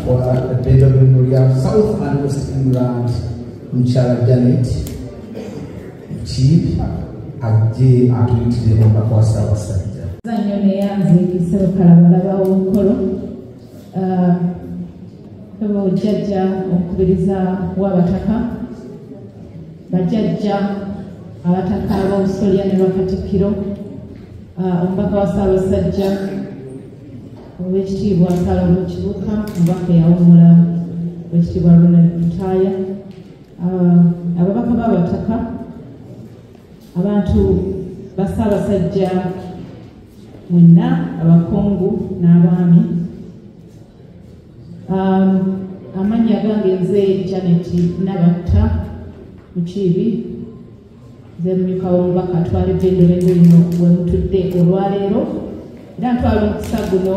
wa Bendobendo lya South and West England Mchala Janet Chief ajje atuyitire omubaka wa Ssaabasajja. Zanyo neyanze ekisebo kalabalaba w'omukolo ojjajja okukubiriza w'abataka bajjajja abataka ab'obusolya ne bakatikkiro omubaka wa Ssaabasajja ow'ekitiibwa Nsalo Kibuuka omubaka eyawummula ow'ekitiibwa Ronald Mutaaya ababaka b'abataka abantu ba Ssaabasajja mwenna abakungu n'abaami amannya gange nze Janet Nabatta Mukiibi nze mumyuka w'omubaka atwala Bendobendo lino we mutudde olwaleero era ntwala omukisa guno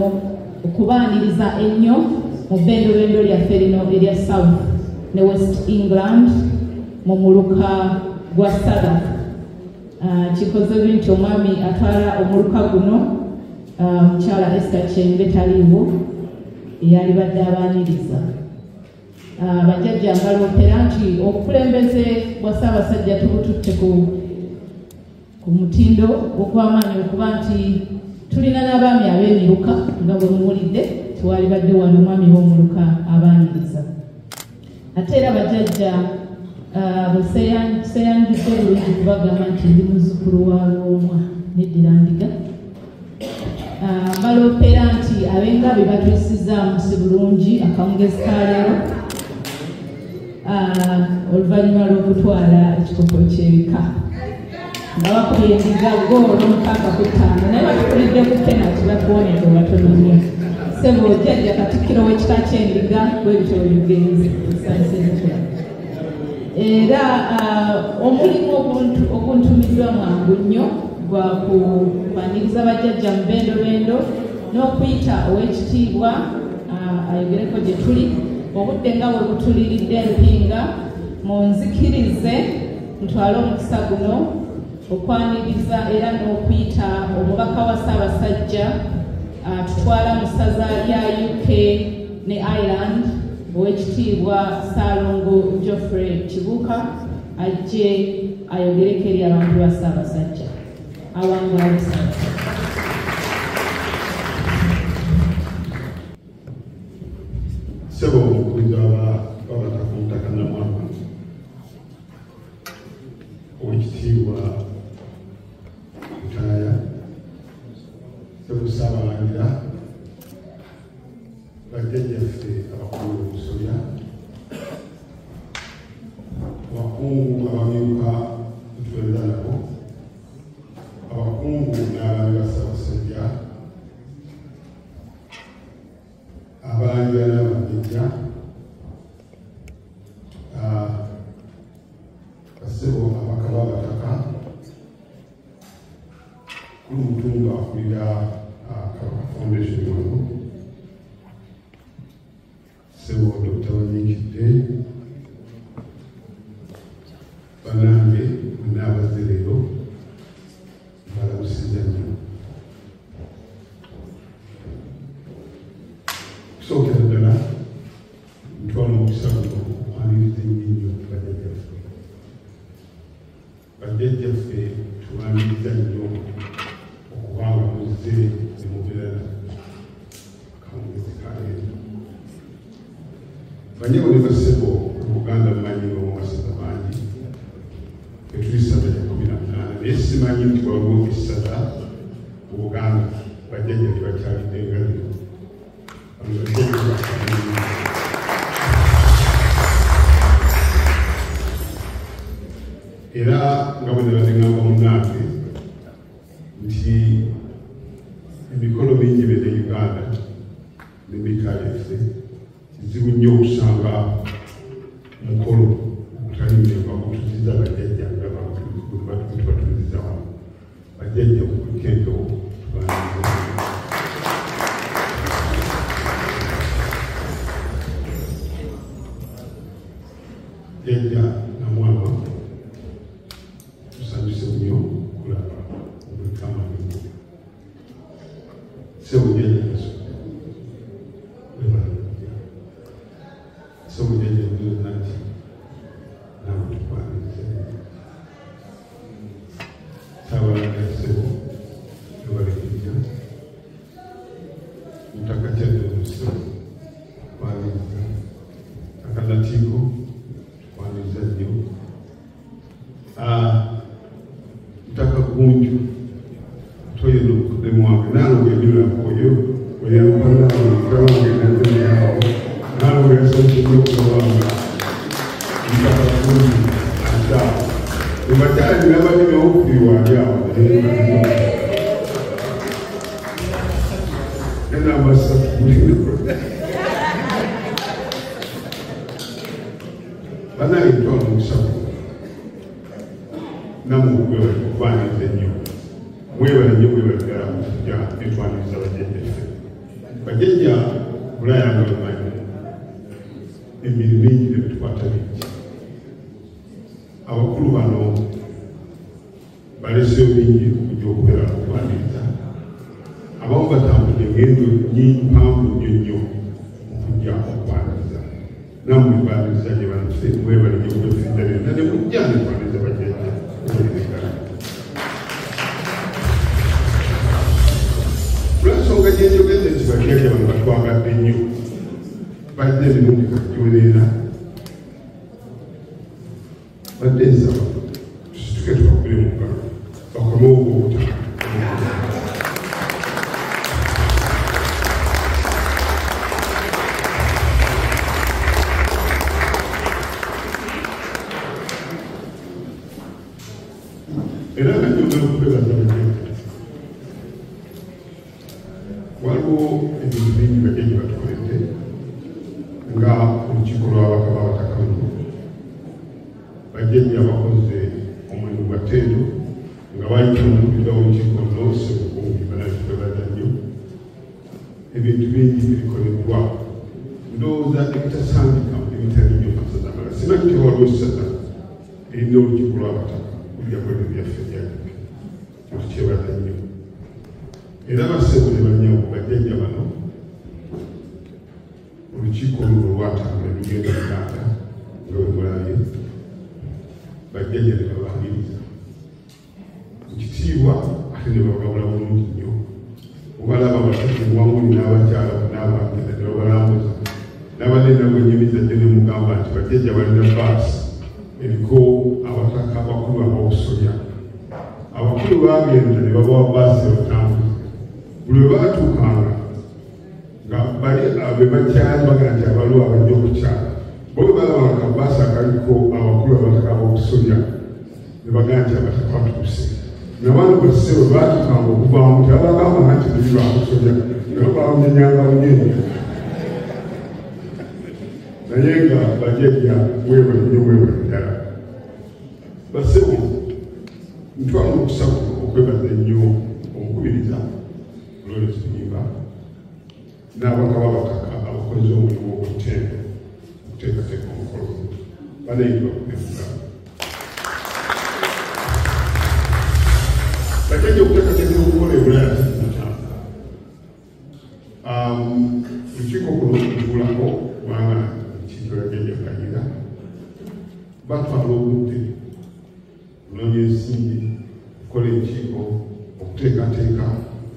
okubaaniriza ennyo mu Bendobendo lyaffe lino erya South ne West England mu muluka gwa Southern. Kikoze binti omwami atwala omuluka guno mukyala Esther Kyembe taliiwo eyali badde abaaniriza. Bajjajja mbaloopera nti obukulembeze bwa Ssaabasajja tubututte ku mutindo ogw'amaanyi okuba nti tulina n'abaami ab'emiruka nga bwe mumulidde tewali badde wali omwami w'omuluka abaaniriza. Ate era bajjajja bwe seeyanjudde bulungi kubagamba nti ndi muzzukulu wa Loomwa n'eddira ndiga. Mbaloopera nti ab'engabi batuusizaamu si bulungi akawungezi ka leero oluvannyuma lw'okutwala ekikopo ky'ebika nga bakubye endiga goolo 6-5 naye batukulidde ku penalty batuwonedde batono nnyo. Ssebo ojjajja Katikkiro w'ekika ky'endiga bwe bityo bigenze esanseetya. Era omulimu oguntumiddwa mwangu nnyo gwa kubaniriza bajjajja mu Bendobendo n'okuyita ow'ekitiibwa ayogereko gye tuli obudde nga bwe butuliridde mpinga munzikirize ntwale omukisa guno okwaniriza era n'okuyita omubaka wa Ssaabasajja tutwala mu ssaza lya UK ne Ireland ow'ekitiibwa Ssaalongo Geoffrey Kibuuka ajje ayogereko eri abantu ba Ssaabasajja awangaale Ssaabasajja. Sebo omukubiriza w'abataka Omutaka Namwama ow'ekitiibwa Mutaaya, Sebo Ssaabalangira, bajjajjaffe abakulu b'obusolya, abakungu abamyuka tubeera nabo, abakungu n'abaami ba Ssaabasajja, abalangira n'abajjajja, bassebo ababaka b'abataka, kuli Mutumba akulira Kabaka Foundation wano, ssebo Dr. Wanyinkidde, banange n'abazze leero balamusiza nnyo. Okusookera ddala ntwala omukisa guno okwaniriza ennyo bajjajjaffe. Bajjajjaffe tubaniriza nnyo okubanga muzze ne mubeera akawungezi ka leero. Banyewo ne bassebo mu Buganda mmanyi ng'omuwasiza bangi etuli ssata lya 18 naye simanyi nti waliwo essata mu Buganda bajjajja tebakyalidde nga leero. Era nga bwe nabadde ngamba munnange nti emikolo mingi bene Uganda n'emika yaffe kizibu nnyo okusanga mukolo ogutalimirwa gutuziza bajjajja nga batuliza wano. Bajjajja kukento tubaniriza Jjajja Namwama tusanyuse nnyo okulaba obwekamaanyi ssebo jjajja kasudde mtaka kunju toyo no mwangu nalo ngejula koyo oya mpana kama ngejula yao nalo ngejula kwa mtaka kunju ata umatari nabadi ngaupi wa yao nena masa bana ito musabu namu wewe kubani zenyo wewe nyo wewe gara ya etwani bajenja bulaya ng'amanyi emirimu mingi nebitupata bingi abakulu bano balese bingi okujja okubeera okwaniriza abamu batambudde engendo mpanvu nnyo okujja okwaniriza namwe baniriza gye banuse mwebale gye okwefiddala era ne mujja ne twaniriza bajenja lwensonga gyenjogeze nti bajenja bano batwagadde nnyo badde emirundi kajoleera badde nsaba tusituke tubakubire mu ngalo bakomewo okutaka era nga njogera okubebaza bajenja waliwo ebintu bingi bajenja batukoledde nga olukiiko lw'abakaba abatakamu bajenja bakoze omulimu gwa ttendo nga bayita omukubira olukiiko lwose bukungi banakitubebaza nnyo ebintu bingi bikoleddwa ndowooza ebitasangika ebitali nnyo masaza mala simanyi tewaliwo essaza erina olukiiko lw'abataka kulyakola ebyaffe byajjuke tukyebaza nnyo era bassebo ne banyawo bajenja bano olukiiko luno lwatambula lugenda Uganda nga bwe mulabye bajjajja ne babangiriza ekitiibwa ate ne bagabula bulungi nnyo obalaba basatu muwanguli n'abakyala n'abangeza ne babalambuza n'abanene bwenyumiza gye ne mugamba nti bajjajja balina baasi eriko abataka abakulu ab'obusolya abakulu baagenda ne babawa baasi ebatambuza buli we baatuukanga nga bali abe bakyali bagaa nti abaliwo abajja okukyala bo bwe balaba akabaasa akaliko abakulu abataka b'okusolya ne bagaa nti abataka batuuse nabano bwesse bwe baatuukanga okuvaamu nti abagamba nti buli bakusolya nga bawunyanyanga bunyenya naye nga bajjajja weewe nnyo weewe ddala bassebo ntwala okusaba okwebaza ennyo omukubiriza Lawrence Nyimba n'abakaba abataka abakoze omulimu ogw'ettendo okuteekateeka omukolo banayitibwa kunefuga bajjajja okuteekateeka omukolo ebulaya mukyanga olukiiko kuno lutuulako kubanga ekiiko yajjajja kayira batwala obudde kunoonya ensimbi okukola ekiiko okuteekateeka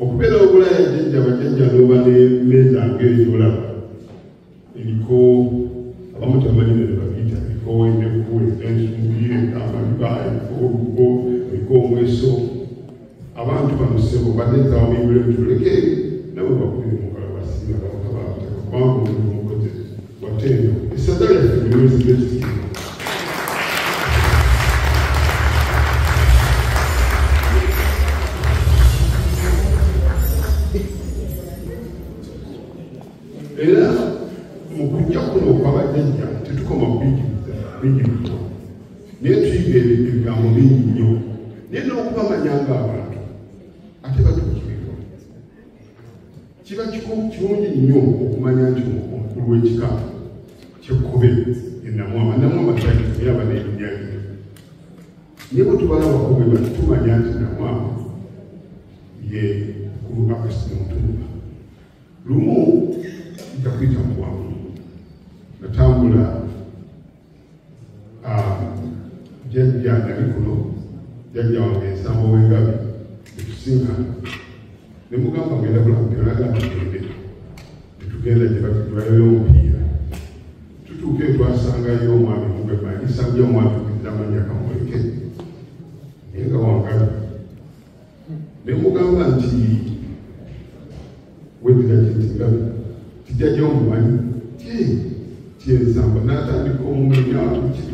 okubeera obulaya jjajja bajjajja n'oba n'emmeeza ng'eryolaba eriko abamu tebamanyi ne babiyita eriko endeku ensumbuye amaliba eriko olugo eriko omweso abantu bano ssebo baneetaawo mibule mutuleke nabo bakubire mu ngalo basiima bakabaabataka kubanga omuntu omukozi watendo essaza lyaffe mirowoozi gy'ekitiibwa era mu kujja kuno okw'abajjajja tetukoma kuyigiriza bingi bito naye tuyiga ebigambo bingi nnyo naye n'okubamanya ng'abantu ate batuukirirwa kiba kirungi nnyo okumanya nti omukulu w'ekika kyekkobe enamwama namwama naye aba n'erinnya lye naye bwe tubala abakobe bati tumanya nti namwama ye mukulu Akasi Mutumba lumu ntakwita muwamu natambula jjajja nali kuno jjajja wange ensambo w'engabi etusinkana ne mugamba ngenda kulambira naga tugende netugenda gye batubayo omupiira tutuuke twasangayo omwami mugamba yisabye omwami kugira amanya kamuleke jjajja omumanyi kyensamba n'atandika omumenya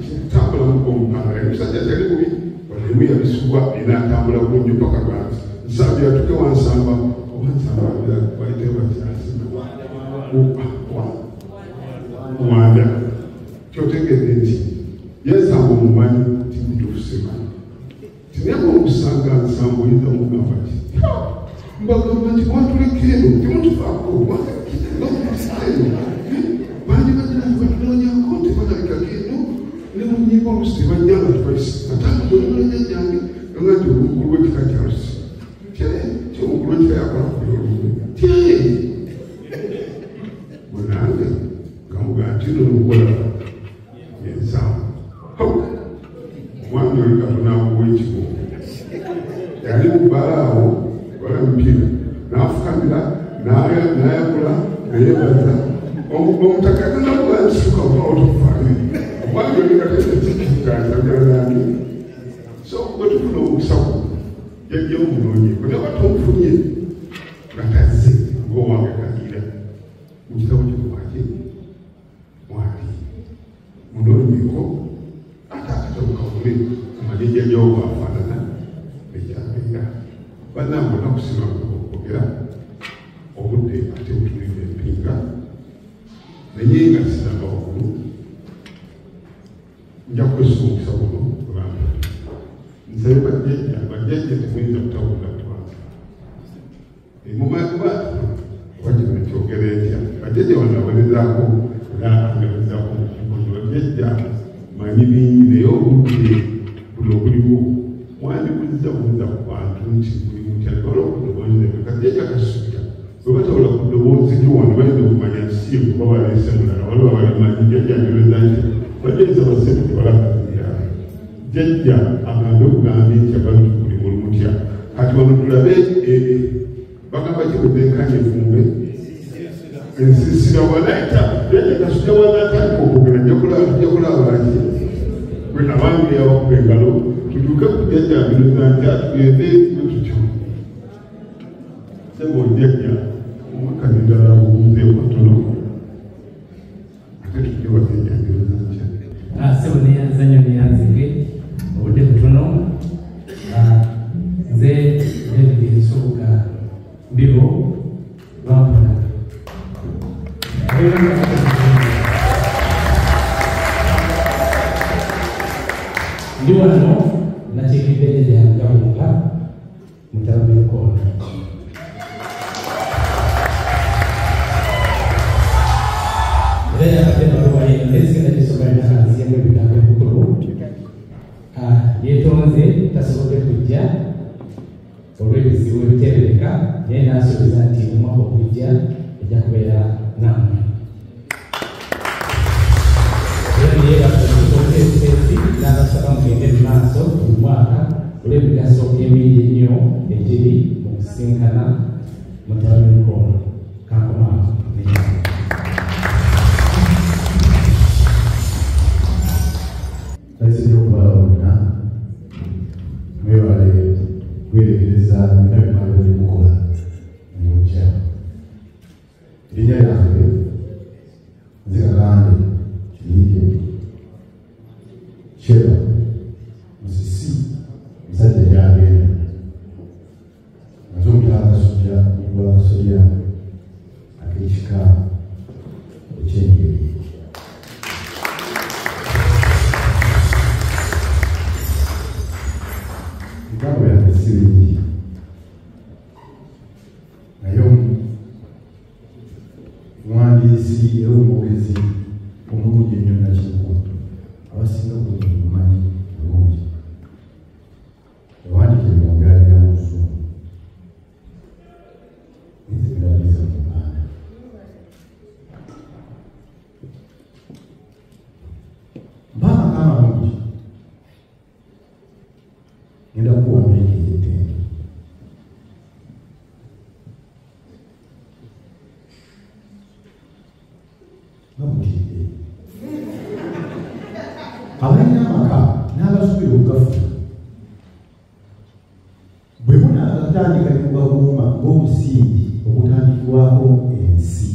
kitambula mukomukanga emisajja kyali bubi wademu yabisubwa enaatambula bulungi paka lwansi nsamba yatuke wansamba oba nsamba bayite bakyasima wanda kyotegedde nti yensamba omumanyi tikutuusemanyi tineba okusanga nsambo oyinza mugamba ki mbagamba nti mwatulekeeno temutufaako bangi batunonyako tebanabikageno ne munyimba olusi tebajjanga tupaisi atanga olinonya jange nga nti omukulu w'ekika kyalusi omukulu w'ekika yakola kuyolumwe bwenange nga mugaa nti nomukola ensamu omwami oli katonakuwa ekigo yali mubalaawo kola mupiira n'afukamira n'ayakula nayebaza omutaka nakuba nsuka obaotofaayo omwami oli kateekikikaanagalange so bwetufuna obusawo yajja omunonyeko naba tomufunye nga tazze ng'owange kagira mu kitabo kyokwaki mwati munonyeko ate akatabukabule amanye jjajjawo bwafaanana ekyabeera bannange onakusima okwogera obudde ate butulivu empinga naye nga sinaba waggulu nja kwesula omukisa guno kubanga nsabe bajjajja temuyinza kutawulira twange mumakuba wajjira nekyogera etya bajjajja wanawerezaako naangawerezaako mukigozi bajjajja manyi bingi naye obudde buli obuliwo mwandibuliza buliza ku bantu nti buli mukyagala okudoboozi kajjajja kasubira bwe batawula ku ddoboozi liwano bayinza okumanya nti si kuba baleese mulala waliwo abalimanyi jjajja ngereza nti bajjaiza basebe tebalakaziyaawe jjajja agambe okugambye nti abantu buli muli mutya kati wano tulabe bagamba kyebezenkanya evumbe ensisira wanaita jjajja kasujja wanatandika okwogera nja kulabaki bwe abange yawakuba engalo tutuuke ku jjajja mbinoza nti atugende tutyo sebo jjajja omwakani ddala bubuzeewo katono ate tujje wajjajja mbinoza ntya sebo neyanzanyo neyanzige obudde butono nze David Nsubuga Mbibo Lwampona ndi wano nateekedde lyagawunga mutabamirukoona era yakatebaluwaye esigenda gisomalinaaziyamu ebigambo ebikulu yeetonze tasobodde kujja olw'ebizibu ebiteebereka naye naasuubiza nti omwaka okujja ejja kubeera nammwe era neyebasaokeesi n'abasaba mugende mu maaso buli mwaka olw'emigaso emingi ennyo egiri mu kusinkana mutabamirukoona kankomaawo Naisibye okubalabona mwebale kwerekereza byonna bimala byemukola mujja erinnya lyange nzikagande kiyike kyeba musisi musajja gyagenda naze omutaalakasujja mugwakasolya ak'ekika ekyengeri bigambo byange si bingi naye omuwandiisi era omwogezi omulungi ennyo nakinkwa abasinga bulungi mumanyi bulungi ewandiika ebyongera bya muzungu nize birabiriza mu Uganda mpaka amalungi ngenda kuwa mengi yetende babutidde abalina amaka n'abasubira okugafuna bwe munaatandika ne mubabuuma ng'omusingi ogutandikibwako ensi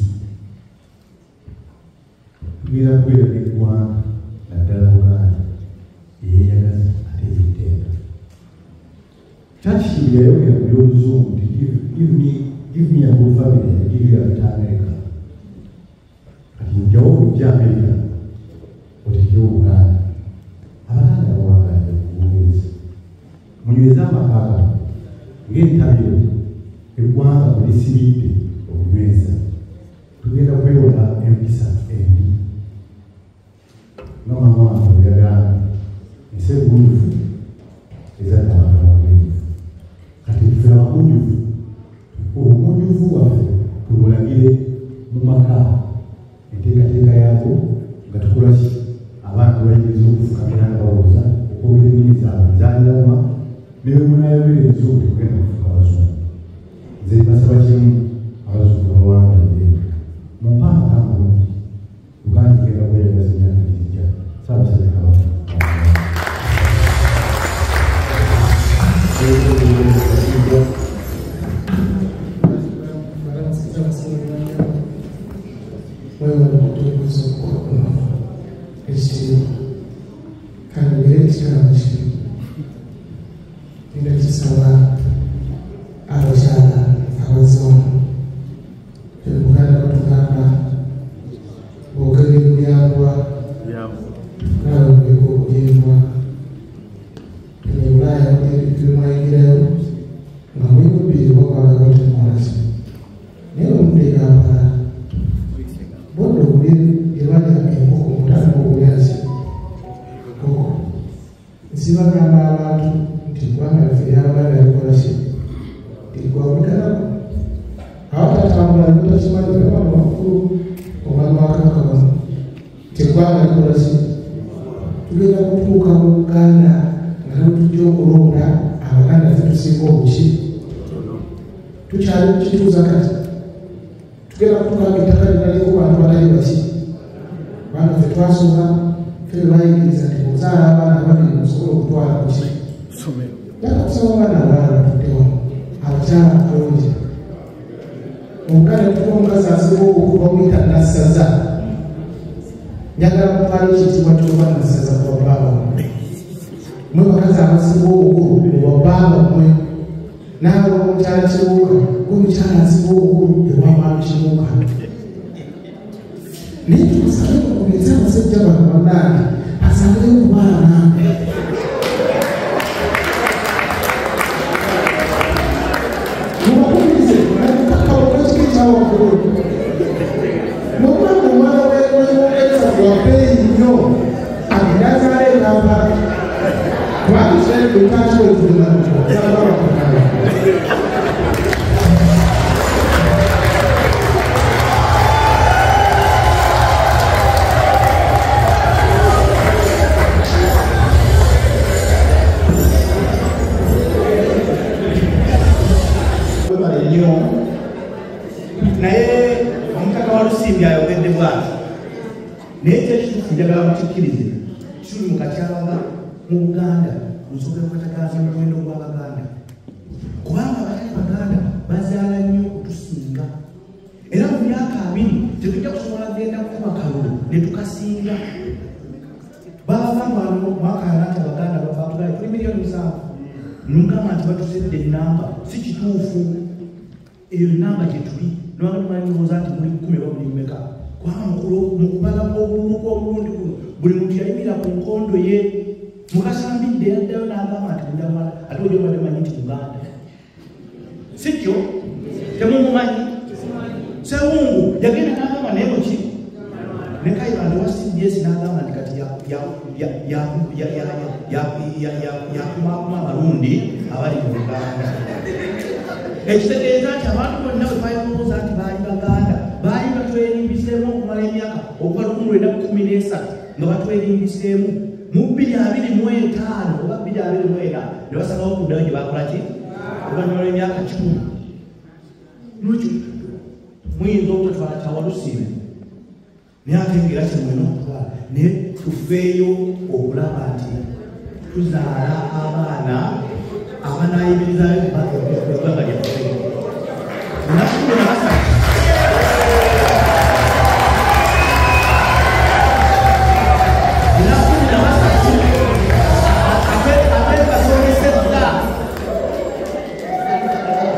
Churchill yayogera ku by'oluzungu nti give me a good family and give you a little America. Kati njawo okujja America otekyo Buganda. Abaganda bawangaye okubuuliza. Munyweze amaka ng'entabiro eggwanga bwe lisibidde okunyweza. Tugenda kwewola empisa embi. Nga mama wange bwe yagamba nse bunyufu ezadde abantu ababunyufu. Kati tufe ababunyufu obunyufu waffe tubulagire mu maka enteekateeka yaako nga tukolaki abantu bayinza okufukamira nga bawuza okwogera ennimi zaabwe zaalirama ne bwe munayogera ezungu tekugenda kufuka abazungu. Nze basaba kimu abazungu bawangaalire mu mpanga mulungi Uganda igenda kweyagaza emyaka egijja. Ssaabasajja Kabaka.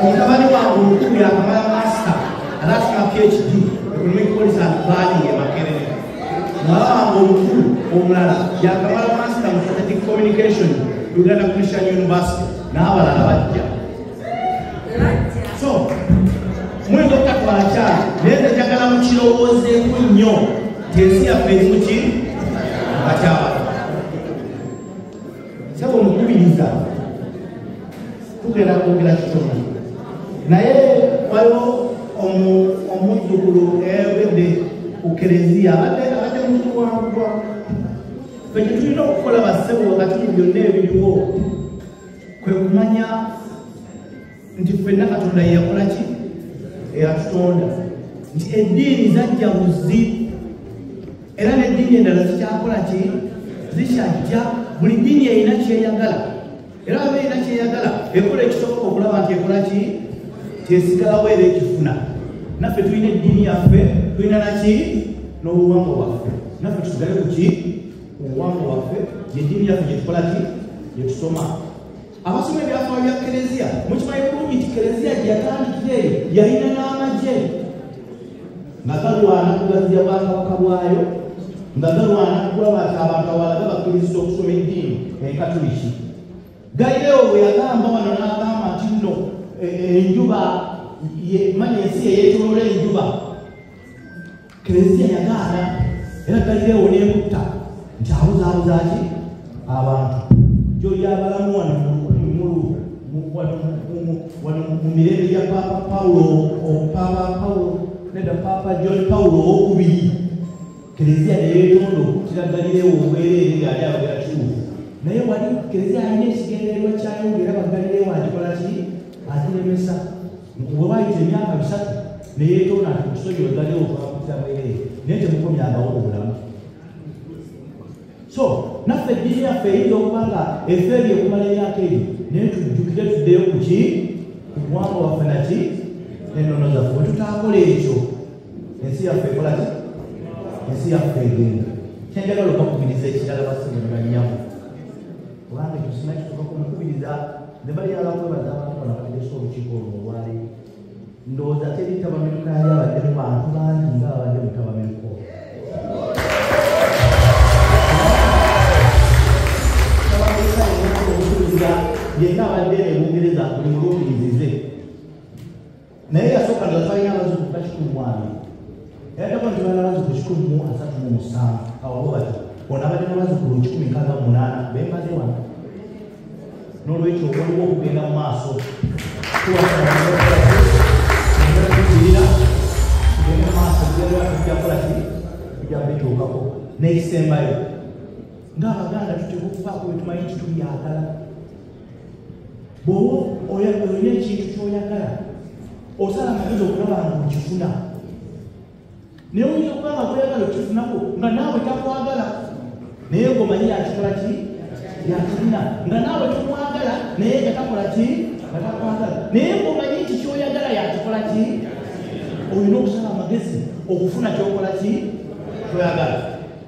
omutabani wange omukulu yakamala master anaafuna PhD economic policy and planning e Makerere. Muwala wange omukulu omulala yakamala master mu strategic communication Uganda Christian University n'abalala bajja. So mwendo tatwakyala naye njagala mukirowoozeeko nnyo ensi yaffe erimu ki bakyala sabo omukubiriza tugenda kwogera kitono naye waliwo omuzzukulu eyayogedde ku kereziya abadde mutuwangwa fe tetulina okukola bassebo wakati mu byonna ebiriwo kwe kumanya nti ffenna Katonda yeyakola ki eyatutonda nti eddiini zajja buzzi era n'eddiini endala zikyakola ki zikyajja buli ddiini erina kyeyagala era aba erina kyeyagala ekola ekisoboka okulaba nti ekola ki kyesigalawo era ekifuna naffe tulina eddiini yaffe tulina naki n'obuwangwa bwaffe naffe tusigale ku ki obuwangwa bwaffe yeddiini yaffe gyetukola ki gyetusoma abasoma ebyafaayo bya kereziya mukimanyi bulungi nti kereziya gyeyatandikira eyo yalina n'amagye nga galwana kugaziya bwakabaka bwayo nga galwana kulaba nti abantu abalaga bakkiriza okusoma eddiini enkatuliki. Galileo bwe yagamba wano n'agamba nti nno enjuba manya ensi eyeetoloola enjuba kereziya yagaana era Galileo n'emutta nti abuzaabuza ki abantu gy'oli abalamu wano mu mirembe gya Papa Paulo nedda Papa John Paulo owokubiri kereziya neyeetonda okuttira Galileo obwereere ng'ali abagera kituufu naye wali kereziya alina ekigendererwa kyayo ng'era Galileo agikola ki agiremesa bwe bayita emyaka 3 neyeetonda nti kukisobyo Galileo okubakuttira bwereere naye temukomyangawo obulamu. So naffe eddiini yaffe eyinza okuba nga efeeri okumala emyaka eri naye tujjukire tuddeyo ku ki ku buwangwa waffe naki n'ennono zaffe bwe tutaakola ekyo ensi yaffe ekola ki ensi yaffe egenda. Kyenjagala okubakubiriza ekirala basebenganyamu kubanga ekisina kituuka kumukubiriza ne balyala kwebaza abantu bano bategesa olukiiko olwo olwaleero ndowooza teri tabamiruka yali abaddemu bantu bangi nga abadde mu tabamiruka olwo yenna abadde ebungereza buli mulumirizize naye yasooka nga twalina abazuku ga 12 yadako nti balina abazuku 137 awabo bati ono abadde n'abazuku 168 bemaze wano n'olwekyo waliwo okugenda mu maaso tuwaaairira tugende mu maaso tujakola ki tujja bituukako n'ekisembayo ng'Abaganda tutera okufaako bwe tumanyi nti tubyagala bw'oba olina ekintu ky'oyagala osala amagezi okulaba nga okifuna naye oyinza okuba nga kweyagala okifunako nga naawe takwagala naye ng'omanyi yakikola ki yakirina nga naawe tomwagala naye nga takola ki nga takwagala naye ng'omanyi nti ky'oyagala yakikola ki olina okusala amagezi okufuna ky'okola ki kyoyagala.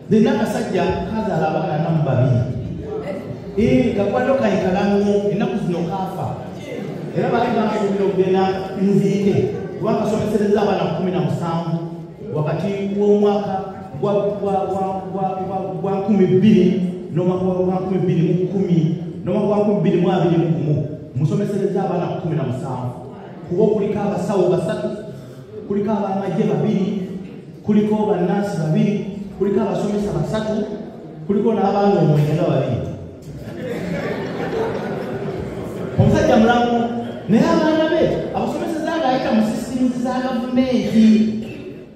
Nina akasajja kazaala abaana 2 kakwano kaikalango ennaku zino kaafa era baali bansuubira okugenda nziike kubanga kasomesereza abaana 17 wakati w'omwaka gwa 2000 n'omwaka gwa 2010 n'omwaka gwa 2021 musomesereza abaana 17 kuba kuliko abasawo 3 kuliko abamagye 2 kuliko bannansi 2 kuliko abasomesa 3 kuliko n'abaana omwenge nga 2 omusajja mulamu naye abaana be abasomeseza ng'ayita mu sisitimu za gavumenti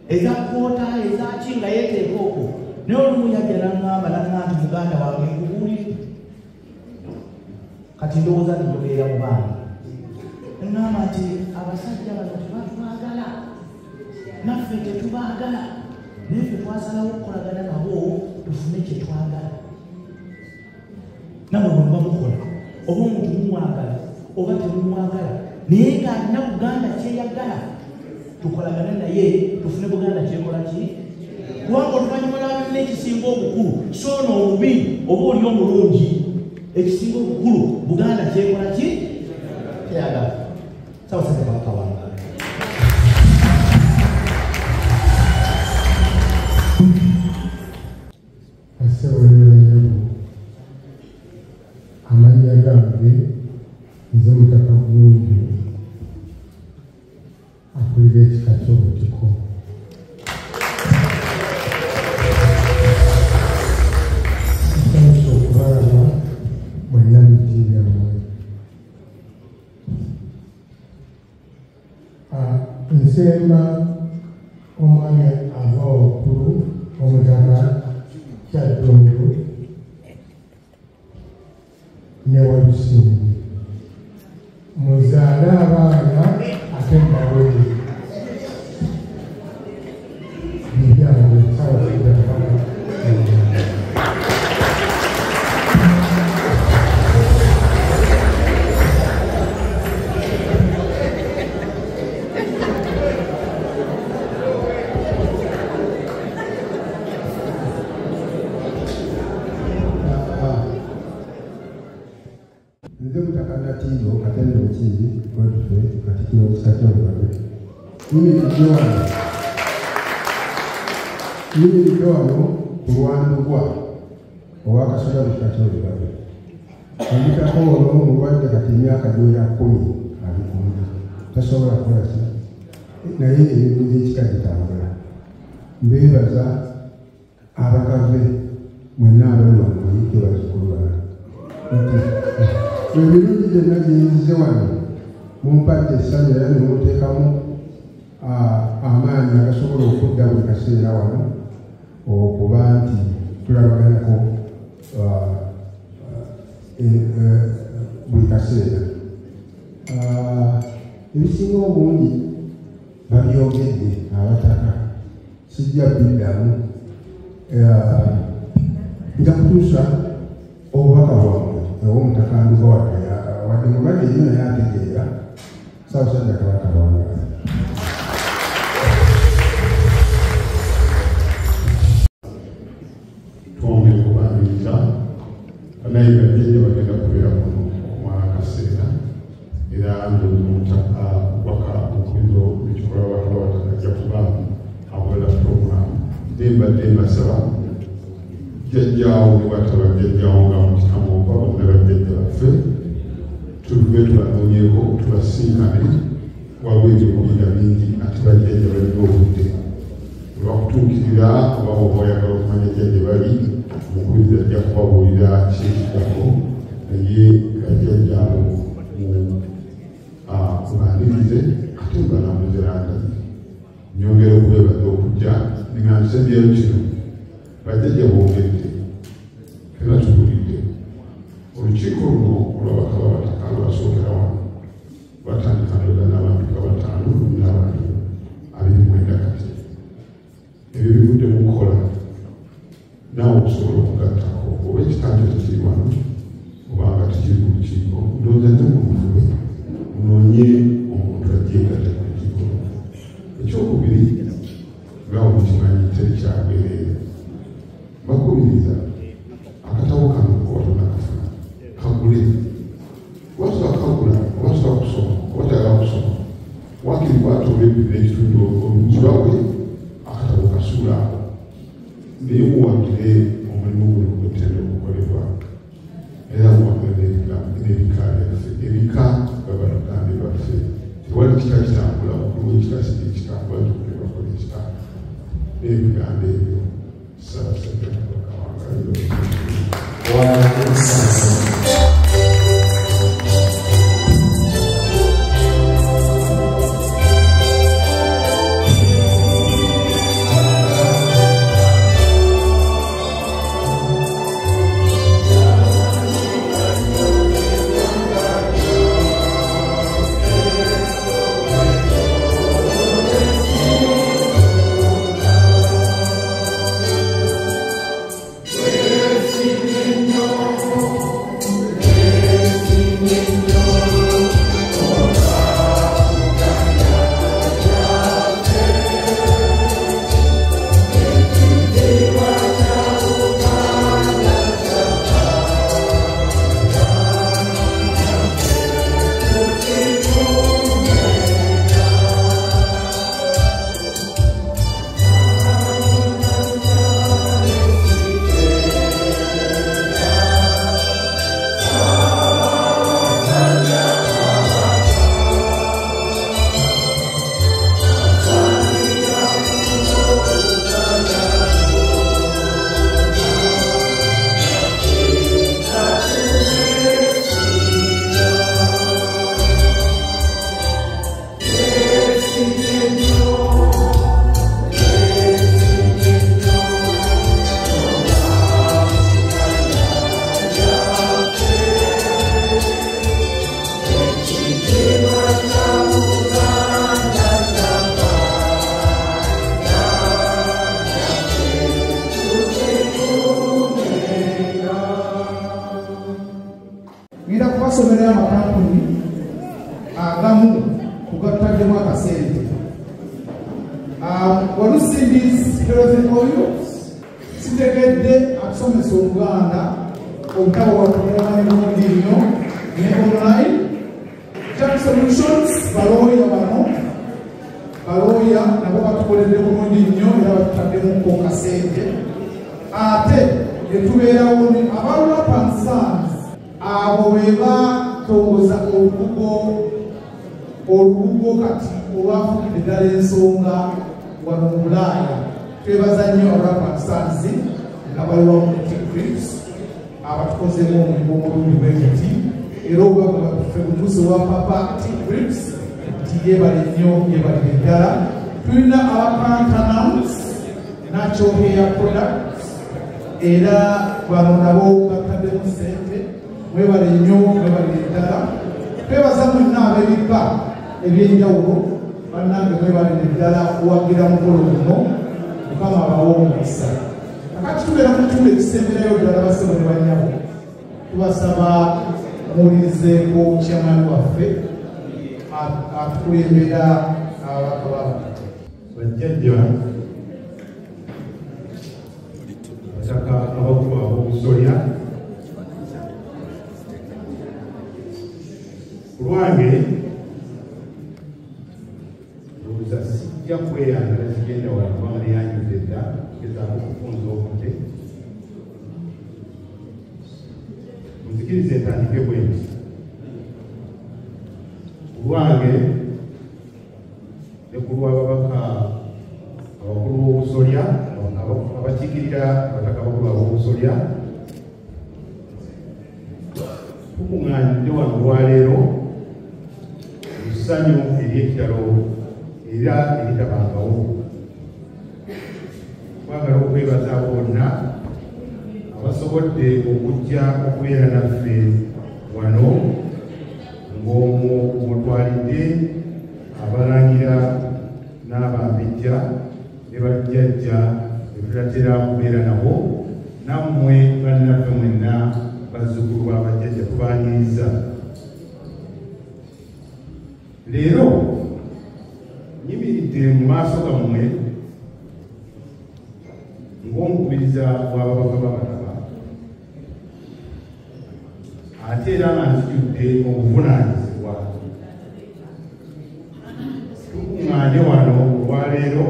eza kwota ezaki nga yeeteeka okwo naye olumu yajja n'aŋŋamba nti muganda wange nkubuulire kati ndowooza njogerera mu baana eŋŋamba nti abasajja bano tebatwagala naffe tetubaagala naye ffe twasalawo okukolagana nabo tufune kye twagala namwe bwe muba mukola oba omuntu mumwagala oba temumwagala naye ng'alina Buganda kyeyagala tukolagane naye tufune Buganda kyekola ki kubanga oluvannyuma lwa byonna ekisinga obukulu so n'obubi oba oli omulungi ekisinga obukulu Buganda kyekola ki kyeyagala sawa nze mutaka bulungi akulira ekika ky'obutiko. Ntandise okubalaba mwenna mutiibyammwe. Nsemba omwami ava waggulu omutaka Kyaddondo ne Walusimbi. Muzaale abaana ate mbawere. Bibyange Ssaabasajja Kabaka. Nze mutaka Natindo Katende Mukiibi Godfrey Katikkiro w'ekika ky'Olubave. Yimiridde wano ku lwandugwa ow'akasolya mu kika ky'Olubave. Omutaka ono mulwadde kati emyaka gy'oya 10 abikumbi. Tasobola kukola ki naye ebintu by'ekika bitambula. Mbeebaza abakave mwenna abali wano muyite bazzukulu bana. Ebirungi byonna byeyinzize wano mumpadde essanyu era ne muteekamu amaanyi agasobola okudda buli kaseera wano okuba nti tulabaganako buli kaseera. Ebisinga obungi babyogedde abataka sijja biddamu. Nja kutuusa obubaka bwammwe obw'omutaka Nduga wadde mulwadde nnyo naye ategeera Ssaabasajja Kabaka wangaala. Twongere okubaaniriza naye bajjajja bagenda kubeera kuno okumala akaseera era ndomutaka waka okubizo ekikola watawaata ajja kubaamu akola puroguramu. Mbadde mbasaba jjajjaawo ne wataba jjajjaawo nga mukitamu oba bonna bajjajja baffe tube tubanoonyeeko tubasinkane waliwo ebyokulira bingi ate bajjajja balina obudde olwakutuukirira oba oba oyagala okumanya jjajja bali omukubiriza ajja kubabuulira kyekitako naye gajjajjaawo kubaanirize ate mbalamuze langazi nyongera okubeebaza okujja nga nsembyeyo kino bajjajja boogedde era tubulidde olukiiko luno olw'abakaba abataka lwasookera wano batandika ndoga n'abantu nga 5 n'abantu 29 kati ebyo bivudde mu kukola naawe okusobola okugattako oba ekitanja tekiri wano obanga tekiri ku lukiiko ndowooza nze mumufube munoonye omuntu ajjeegatte ku lukiiko luno. Ekyokubiri nga mukimanyi terikyagwereere bakubiriza akatabo kano obatona kafuna kagule wasobola kagula obasobola kusoma obatagala kusoma wakiri kwatoola ebibira ekitundu omukibawe akatabo kasuula ako naye muwagire omulimu guno gwetenda okukolebwa era muwagire n'ebika byaffe ebika babatugambe baffe tewali kika kitambula okulimu ekika sigi ekitambula tukule bakola ekika n'ebigambo ebyo Ssaabasajja Kabaka wangaala. agamu kugataddemu akasente. Walusimbi's Health Oils sitegedde akusomesa Oluganda obutabo wakuleera n'ebirungi nnyo ne online. Tax Solutions balooya bano balooya nabo batukoledde bulungi nnyo era batutaddemu kasente. Ate etubeerawo aba Wrap and Sons abo be batongoza olubugo kati olwafukidde ddala ensonga wano mu Bulaaya. Twebaza nnyo Wrap and Sons nga bali wamu ne T-Grips abatukozeemu omulimu omulungi bwekiti era obwagala ffe butuuze wa papa T-Grips nti yeebale nnyo yeebalire ddala. Tulina abapantanams natural hair products era bano nabo bataddemu ssente mwebale nnyo mwebalire ddala. Twebaza mwenna ab'ebibba ebyenjawulo bannange mwebalire ddala owagira mukolo guno Mukama abawo omukisa. Kakati tubeera mu kitundu ekisemberayo ddala basebo ne bannyabo tubasaba muwulizeeko chairman waffe atukulembera ababaka b'abantu. Bajjajja bataka abakulu ab'obusolya ku lwange ndowooza sijja kweyangala kigenda wala kubanga neyanjuza edda gezaako okufunza obudde. Nzikiriza entandike bwenti ku lwange ne ku lw'ababaka abakulu b'obusolya abakiikirira abataka abakulu ab'obusolya tukuŋŋaanidde wano olwaleero mu ssanyu ery'ekitalo era eritabangawo. Twagala okwebaza bonna abasobodde okujja okubeera naffe wano ng'omwo mutwalidde abalangira n'abambejja ne bajjajja ne tutatera kubeera nabo nammwe bannaffe mwenna bazzukulu b'abajjajja tubaaniriza. Leero nyimiridde mu maaso gammwe ng'omukubiriza w'ababaka b'abataba ate era nga nzijudde obuvunaanyizibwa. Tukuŋŋaanye wano olwaleero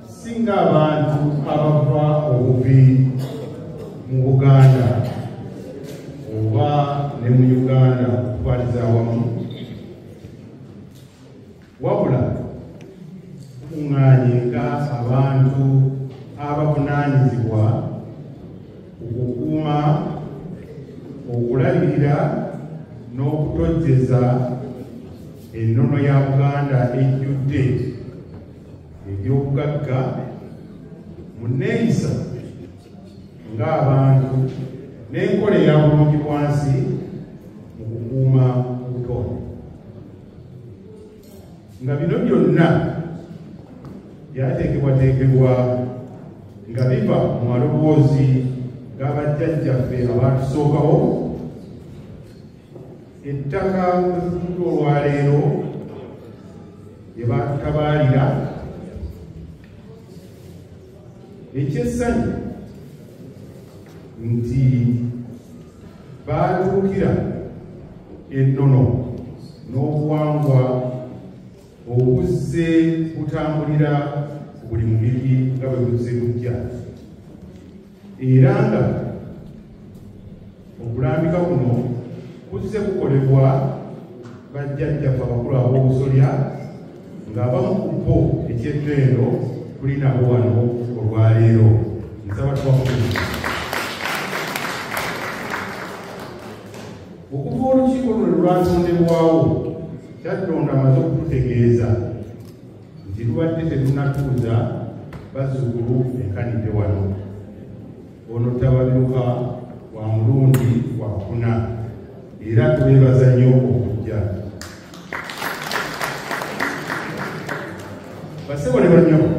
singa abantu abava obuvi mu Buganda oba ne mu Uganda okutwaliza awamu, wabula tukuŋŋaanye nga abantu abavunaanyizibwa okukuuma, okulabirira n'okutojjeza ennono ya Buganda ejjudde eby'obugagga mu nneeyisa ng'abantu n'enkola eya bulungibwansi mu kukuuma obutonde. Nga bino byonna byateekebwateekebwa nga biva mu maloboozi g'abajjajjaffe abaatusookawo. Ettaka kwetutuddwa olwaleero lye baatutabaalira ekyessanyu nti baatuukira ennono n'obuwangwa obuzze butambulira buli mubiri nga bwe buzze bujja, era nga okulambika kuno kuzze kukolebwa bajjajjaffe abakulu ab'obusolya ng'abamu ku bo ekyetteero tuli nabo wano olwaleero. Nsaba tubakulu. Okuva olukiiko luno lwatondebwawo Kyaddondo amaze okututegeeza nti lubadde tetunatuuza bazzukulu enkanidde wano. Ono tababiruka wa mulundi wakuna era tubeebaza nnyo okujja. Basebo ne bannyabo,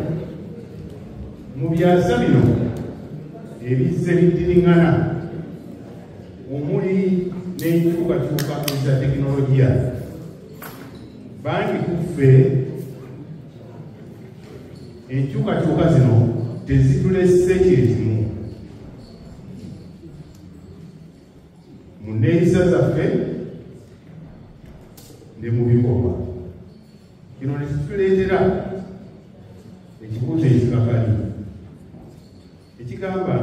mu byasa bino ebizze biddiriŋŋana omuli n'enkyukakyuka bakozesa tekinologiya bangi kuffe enkyukakyuka zino tezitulese kyekimu mu nneeyisa zaffe ne mu bikolwa. Kino ne kituleetera ekibuuzo ekikakali ekigamba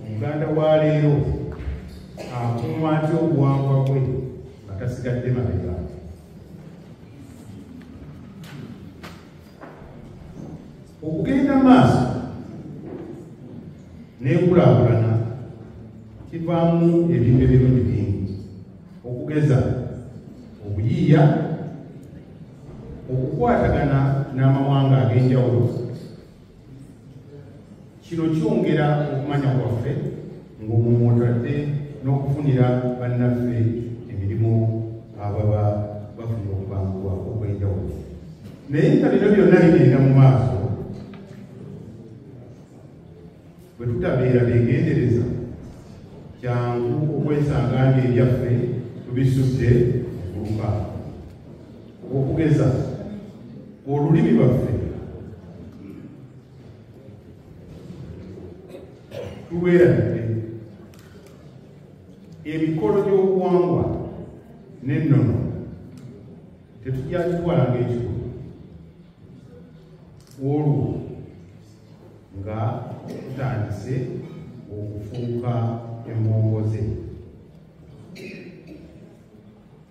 omuganda wa leero akuuma atya obuwangwa bwe nga tasigadde mabega. Okugenda maaso n'enkulaakulana kivaamu ebintu ebirungi bingi okugeza obuyiiya, okukwatagana n'amawanga ag'enjawulo. Kino kyongera okumanya kwaffe ng'omumwotadde n'okufunira bannaffe emirimu ababa bafunira okubangulwa okw'enjawulo. Naye nga bino byonna bigenda mu maaso, bwe tutabeera beegendereza, kyangu okwesanga nga ebyaffe tubisudde okuluka. Okugeza olulimi lwaffe tulweradde, emikolo gy'obuwangwa n'ennono tetujagitwala ng'ekikulu, olwo nga tutandise okufuuka embongoze,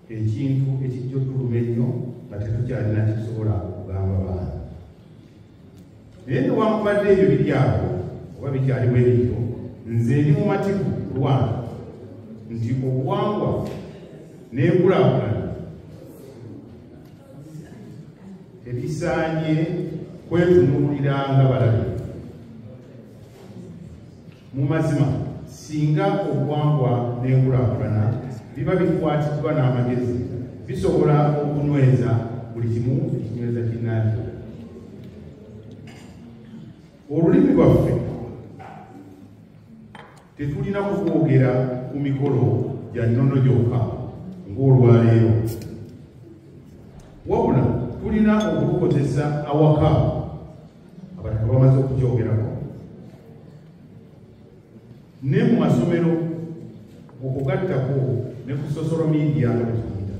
ekintu ekijja otuluma ennyo nga tetukyalina kisobola okugamba baana. Naye newankubadde ebyo biri awo oba bikyalimu ebityo, nze ndi mu matiku lwange nti obuwangwa n'enkulaakulana tebisaanye kwetunuulira nga balabe. Mu mazima singa obuwangwa n'enkulaakulana biba bikwatiddwa n'amagezi, bisobola okunyweza buli kimu ekinyweza kinnaakyo. Olulimi lwaffe tetulina kukwogera ku mikolo gya nnono gyokka ng'olwaleero, wabula tulina okulukozesa awaka abataka bamaze okukyogerako, ne mu masomero okugattako ne ku social media nga bwekiyita.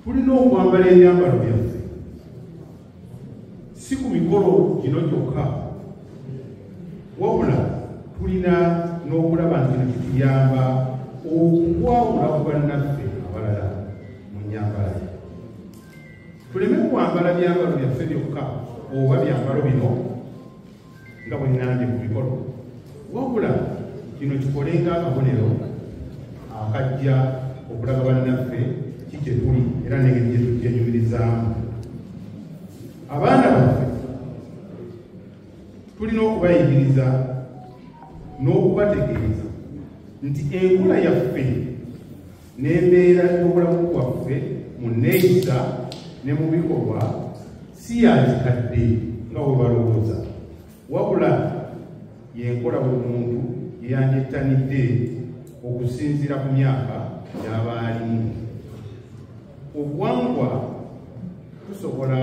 Tulina okwambala ebyambalo byaffe si ku mikolo gino gyokka, wabula tulina n'okulaba nti kino kituyamba okukwawula ku bannaffe abalala mu nnyambala. Tuleme kwambala byambalo byaffe byokka oba byambalo bino nga bwe nnambye ku mikolo, wabula kino kikolenga akabonero akajja okulaga bannaffe kikye tuli era n'engeri gye tujjenyumirizaamu. Abaana baffe tulina okubayigiriza n'okubategeeza nti enkula yaffe n'embeera y'obulamu bwaffe mu nneeyisa ne mu bikolwa si yakikadde nga bwe balowooza, wabula yenkola buli muntu yeyanjettanidde okusinziira ku myaka gy'aba alimu. Obuwangwa tetusobola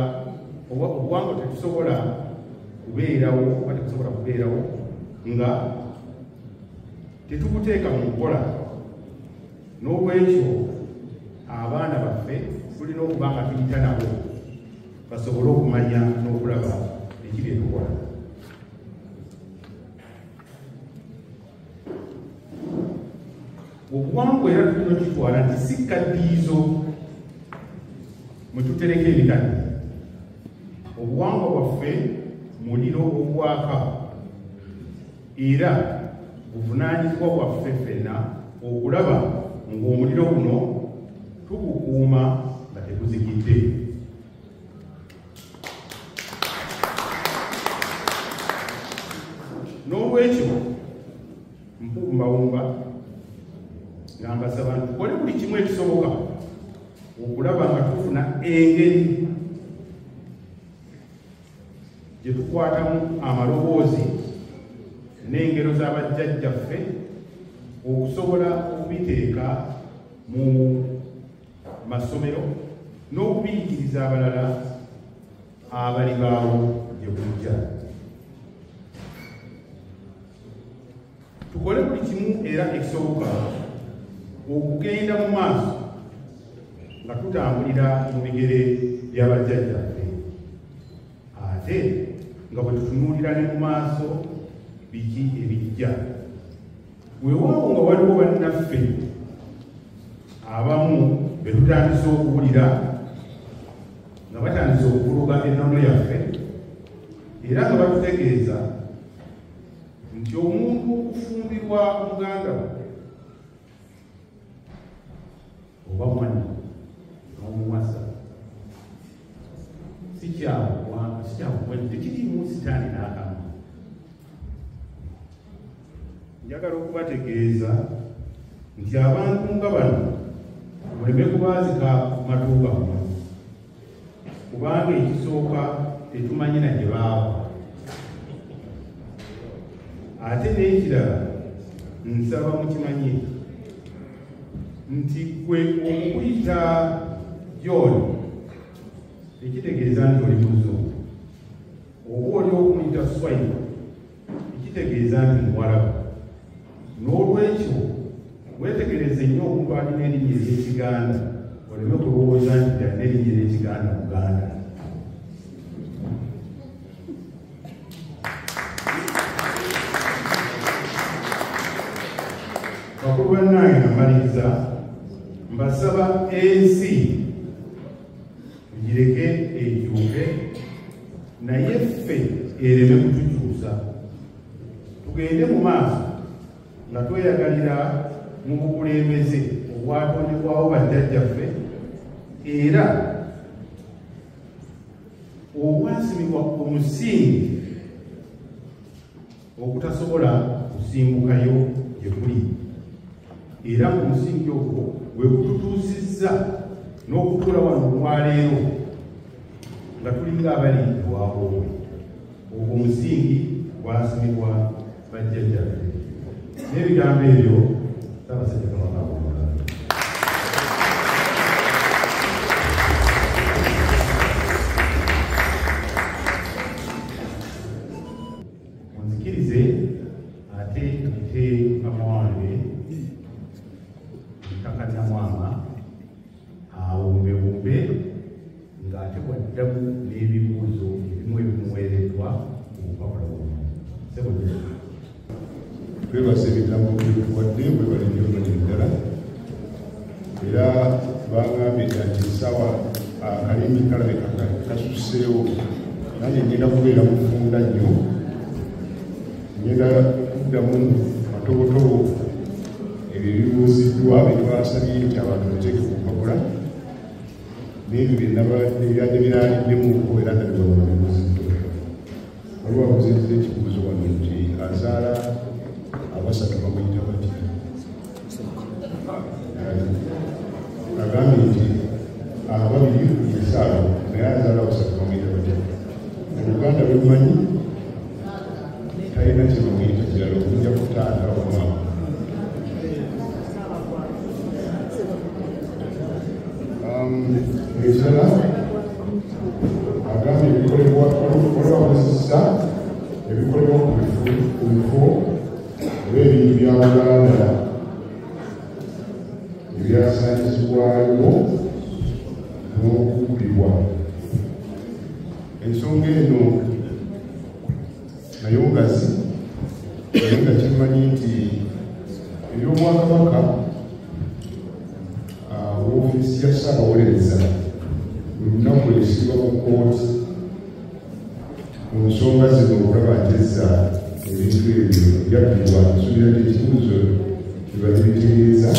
kubeerawo oba tetusobola kubeerawo nga tetubuteeka mu nkola. N'olwekyo abaana baffe tulina okuba nga tuyita nabo basobole okumanya n'okulaba ekiri etukola. Obuwangwa era tulina okitwala nti si kaddiizo mwe tutereka ebikadde. Obuwangwa bwaffe muliro ogwaka era buvunaanyizibwa bwaffe ffenna okulaba ng'omuliro guno tugukuuma nga teguzigidde. N'olwekyo mpumbawumba nga mbasaba nti tukole buli kimu ekisoboka okulaba nga tufuna engeri gye tukwatamu amaloboozi n'engero z'abajjajjaffe okusobola n'okubiteeka mu masomero n'okubiyigiriza abalala abali baawo gye bujja. Tukole buli kimu era ekisoboka okugenda mu maaso nga tutambulira mu bigere bya bajjajjaffe, ate nga bwe tutunuulira ne mu maaso biki ebijja. Weewaawo nga waliwo bannaffe abamu be tutandise okuwulira nga batandise okuluga ennono yaffe era nga batutegeeza nti omuntu okufumbirwa muganda we oba mwana n'omuwasa sikyakuwa tekirimu sitaani n'akamu. Njagala okubategeeza nti abantu nga bano muleme kubaazika matuuga muno, kubanga ekisooka tetumanyi na gye baava. Ate n'ekirala nsaba mukimanye nti gwe okuyita John ekitegeeza nti oli muzungu, oba oli okumuyita Swahili ekitegeeza nti Muwarabu. N'olwekyo weetegereze nnyo omuntu alina erinnya ery'Ekiganda, oleme kulowooza nti alina erinnya ery'Ekiganda Buganda. Bakulu bannange namaliriza, mbasaba ensi tugireke ekyuke, naye ffe ereme kutukyusa. Tugende mu maaso nga tweyagalira mu bukulembeze obwatondebwawo bajjajjaffe era obwasimibwa omusingi ogutasobola kusimbukayo gye kuli, era mu musingi ogwo gwe gututuusizza n'okutuula wano olwaleero nga tulinga abali ewaabwe. Ogwo omusingi gwasimibwa bajjajjaffe. N'ebigambo ebyo Ssaabasajja Kabaka akumula. Munzikirize ate mpite mukama wange Mutaka Namwama awumbewumbe ng'ate bwaddamu n'ebibuuzo ebimu ebimuweereddwa ku bupapula buno. Ssebo twebaza ebigambo byekuwadde bwebali nnyo ddala era bangambye nti essaawa akalimi kalabika kasuseewo, nange ngenda kubeera mufunda nnyo, ngenda kuddamu matobotobo ebyo ebibuuziddwa betwasabye nti abantu bateeke ku mpapula n'ebyo byabadde biraaliddemu era nga nebabona bibuuziddwa. Waliwo abuzizza ekibuuzo wano nti azaala abasatu bamuyita bati. Agambye nti ababiri yesaalo naye azaala abasatu bamuyita bati. Mu Luganda lwemanyi talina kye bamuyita kirala okujja kutaata omwaka. Ekirala agambye ebikolebwa waliwo ebikolebwa ku bifo ebintu bya Buganda ebyasaanyizibwayo n'okubbibwa. Ensonga eno nayo ngazi, naye nga kimanyi nti eby'Obwakabaka woofiisi ya Ssaabawolereza olunaku esibwa mu kkooti mu nsonga zino okulaba nti ezza ebintu ebyo byabbibwa. Nsuubira nti ekibuuzo kiba bitegeeza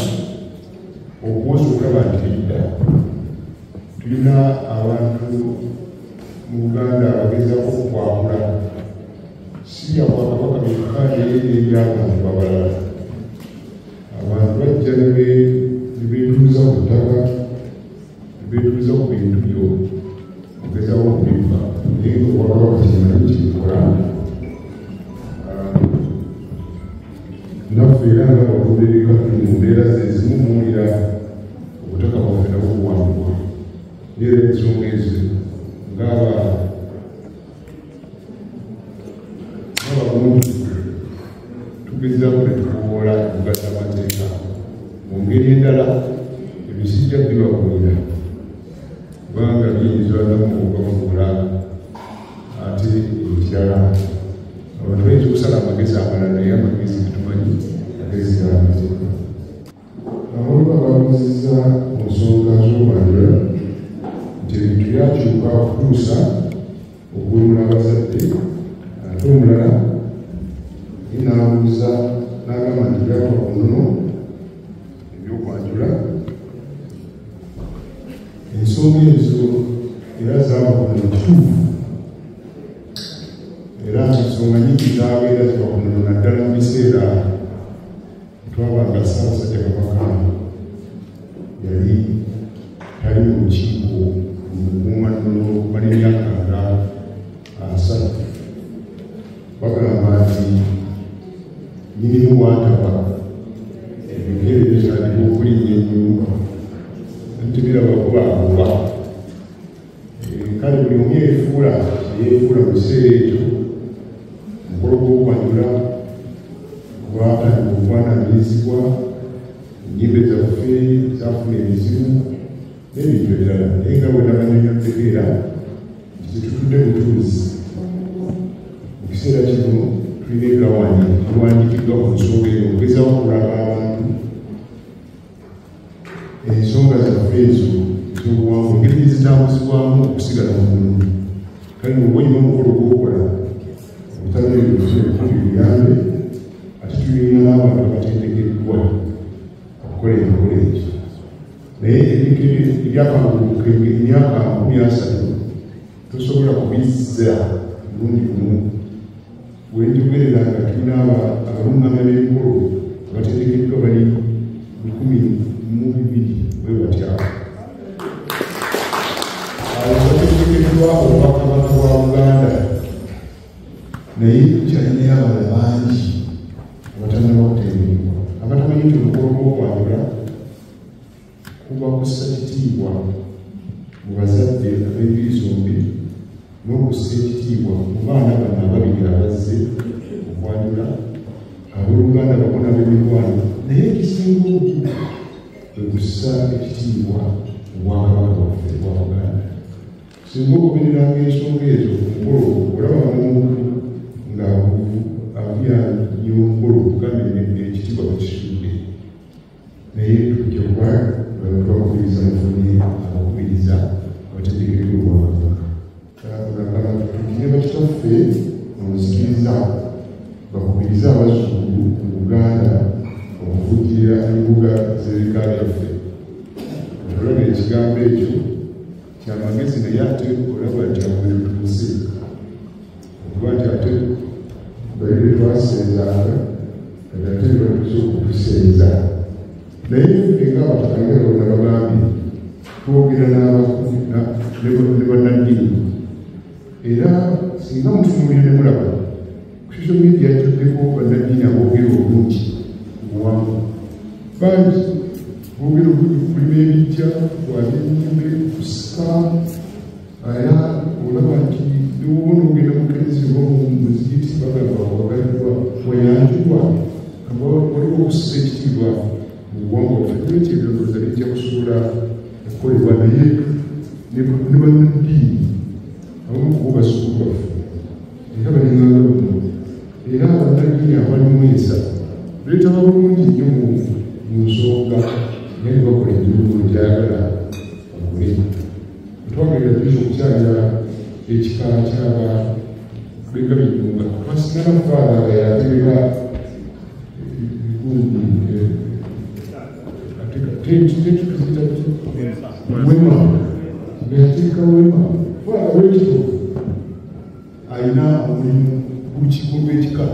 okuwoza okulaba nti bidda. Tulina abantu mu Buganda abagezaako okukwakula si bya Bwakabaka byokka naye n'ebyabantu abalala. Abantu bajja ne beetuuza ku ttaka, ne beetuuza ku bintu byo okugezaako okubibba, naye Obwakabaka kimanyi kibikola. Naffe era nga bagoberereka mu mbeera ze ngeri endala ebisijja bibakulira kubanga biyinza namuokubavula ate ekirala abantu bayinza okusala amagezi amalala naye amagezi getumanyi agezi galamazima aboluka bawuzizza mu nsonga z'okwanjula nti ebintu byakyuka okutuusa okuwemula abazadde ate omulala n'abuuza n'agamba nti byatwa kunono ebyokwanjula ensonga ezo era zaaba kunono kituufu era ensonga nyingi zabeera ziba kunono naddala mu biseera twabanga Ssaabasajja Kabaka yali tali mu lukiiko mukuumannono okumala emyaka nga 3 bagamba nti nyinimu bwataba ebigere bikyaliwo okulinnya ennyumba ntibirabakubakuba kale buli omu yeefuula mu kiseera ekyo omukolo gw'okwanjula gwatandika okwananirizibwa ennyimba zaffe zafuna emizimu n'ebintu ebirala naye nga bwenabanyonyotegeera zitutudde butuuzi mu kiseera kino tulina ebirawanya biwandiikiddwa ku nsonga eyo okugezaho okulaga abantu ensonga zaffe ezo ez'obuwangu engeri gyezitambuzibwamu okusigala mu bulungi kale nobwenyuma omukolo gwokola obutale ebikulu biyambe ate tulina n'abantu abatendekeddwa okukola emikolo egyo naye ebintu ebyakanguluka emyaka 30 tosobola kubizza mulundi gumu wenjogerera nga tulina abalungamya b'emikolo abatendekeddwa bali 12 bwe batyawo abo batendekeddwa obwakabaka bwa Buganda naye tukyalinayo abalala bangi abatannaba kutendekebwa abatamanyi nti omukolo gw'okwanjula kuba kussa kitiibwa mu bazadde ab'enjiri zombi n'okussa ekitiibwa mu baana bano ababiri abazze okwanjula abooluganda bakona b'emikwano naye ekisinga obukulu kwe kussa ekitiibwa mu bwakabaka waffe bwa Buganda singa okubeereranga ensonga ezo ku mukolo olaba n'omuntu nga avya y'omukolo okugambye ekitiibwa bakisudde naye tujja kuba twakubiriza mufunye abakubiriza abategekeddwa obwakabaka tugire bakitaffe omuzikiriza bakubiriza abazukulu mu Buganda okuvujjirira embuga z'ebika byaffe olaba ekigambo ekyo kyamagezi naye ate olaba kyabuli tutuuse okuba nti ate bali betwasenzanga kati ate batuze okutusenza naye nga abatakangera bona bagambye twogera ne bannaddiini era singa mutunuulira ne mulaba ku social media tuddeko bannaddiini aboogera obulungi obuwangu bangi boogera okulima ebijja kwali ennyimbe kusika era olaba nti niwobona ogenda mukerezi omuzigiti bagamba wagalibwa wayanjulwa waliwo okussa ekitiibwa mu buwangwa buffe tuleki ebyondooza bijja kusobola okukolebwa naye ne bannaddiini abamu kuba basukulu baffe era balinganga buno era bannaddiini abalimwesa beetaba bulungi nnyo mu nsonga naye bakola ebiruulo gyagala okule twagerera tuiza okukyalira ekika kyaba bega binyunga twasigala mufaala nga yaterera wema nga yateeka wema faala wekitofu alina omulimu gukikolwa ekika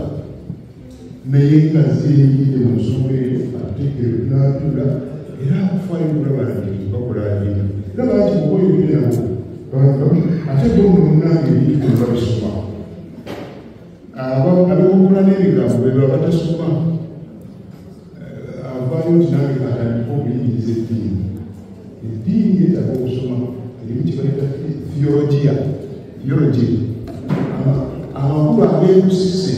naye nga ziyingidde mu nsonga eyo ateekere n'atula era akufaayo kulaba nti bakola bintu era bangi muboyogere nabo ate bono munnange ebintu bino babisoma abekukula n'ebigambo beba batasoma avaayo nti nange atandika okuyigiriza eddiini eddiini yetaaga okusoma erimu kibaleta theology amakulu ag'ebusise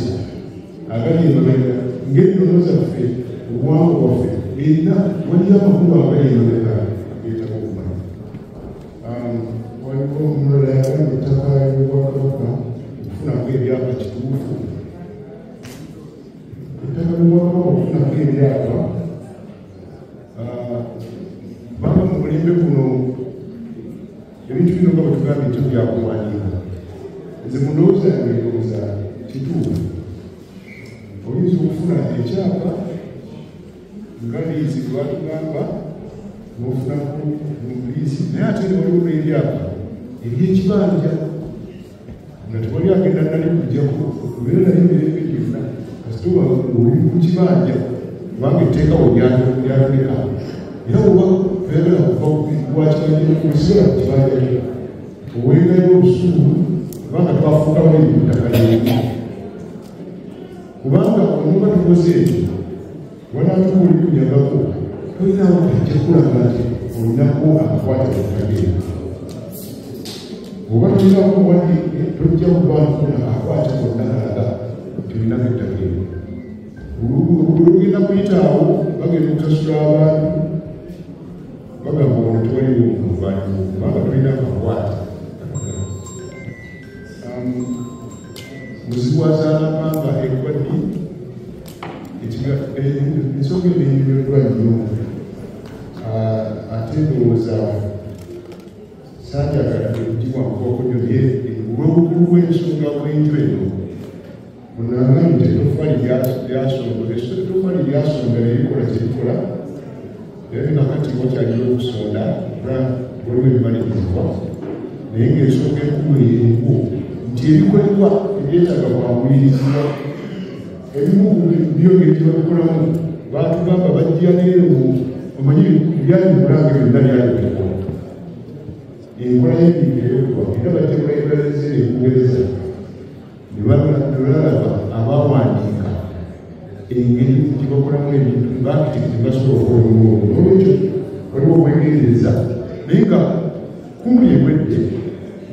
agali emabega ng'ennono zaffe obuwangu bwaffe erina waliyo amakulu agali emabega geetaba okumanya. Waliwo omulala yagamba ettaka ly'Obwakabaka okufunaku ebyapa kituufu. Ettaka ly'Obwakabaka okufunaku ebyapa kubanga mu mulembe guno ebintu bino nga bwe tugambye ekyo byakuwandiika. Nze mu ndowooza yange ndowooza kituufu. Oyinza okufuna ekyapa nga liizi lwatugamba n'ofunaku mu liizi, naye ate ne waliwo n'ebyapa eby'ekibanja nga tewali agenda nali kujjaku kubeera nali mirembe gyonna kasita oli ku kibanja kubanga etteekawo lyaluleka era oba toyagala kuva wakibanja kusigala ku kibanja kyo owengayo obusuulu kubanga twafuukamu ebittaka lyemu kubanga omuba tukoze ekyo wanatuka oli kunyagako tolinawo ajja kulaga nti olinaku akakwata okutagera oba tolinako wandiike tojja kubankuna akwata konna kalaga tolinako ettagero olugenda kuyitaawo bagenda okusasula abantu bagamba ono tewaliwo omuvaalimu kubanga tolinako akwata muzibwazaanapanga ekwadi ensonga enenyumiddwa nnyo ate ndowooza saajagala okugibwa mukokodyo naye olw'obukulu bw'ensonga bw'enju eno munamanyi tetofali lyasonda nerikola kyerikola era nakati wakyaliwo okusonda waliwo ebimalirizibwa naye ng'ensonga enkulu eriwo nti ebikolebwa ebyetaaga kwanguyirizibwa ebimu byongeri byebabikolamu batugamba bajja neero omanyi byali mulanga byonna byalekeko enkola y'ebintu eyokwa era bajja kulayibulaliza enkugereza ne balaba abawandiika engeri gyebakolamu ebintu bakitikiti basobola okukola omulimu olwekyo waliwo obwegendereza naye nga kumuli ewedde